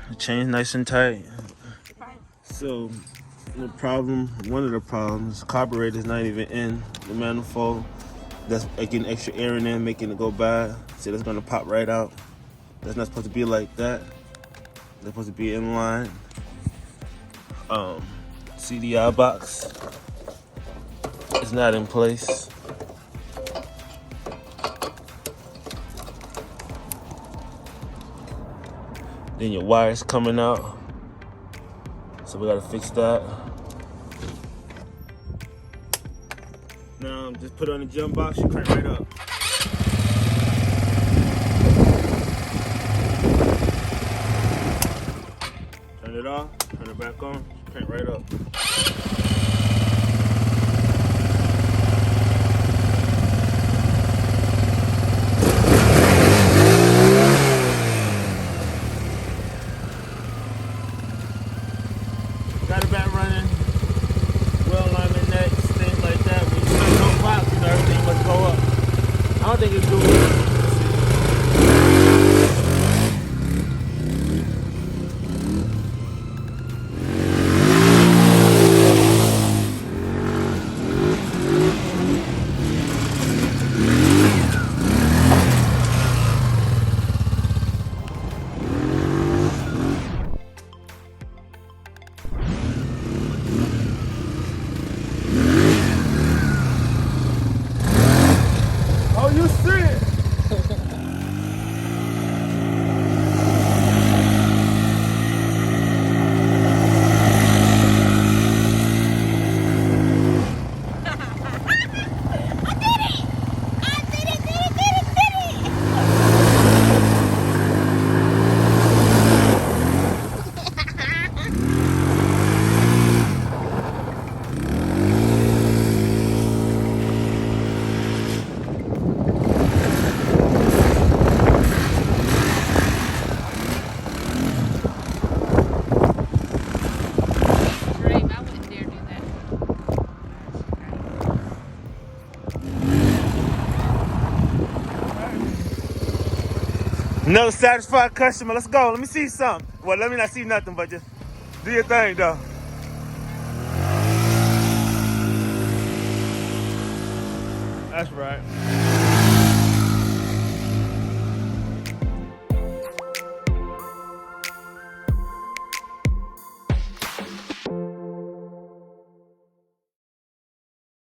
The chain's nice and tight. So the problem, one of the problems, carburetor's not even in the manifold. That's getting extra air in there, making it go bad. See, that's gonna pop right out. That's not supposed to be like that. They're supposed to be in line. CDI box is not in place. Then your wire's coming out. So we gotta fix that. Now just put it on the jump box, you crank right up. Turn it off, turn it back on, crank right up. Got it back running, well alignment nets, things like that. When you turn no box, you know everything must go up. I don't think it's doing. Oh, you see it? Another satisfied customer. Let's go. Let me see something. Well, let me not see nothing, but just do your thing, though. That's right.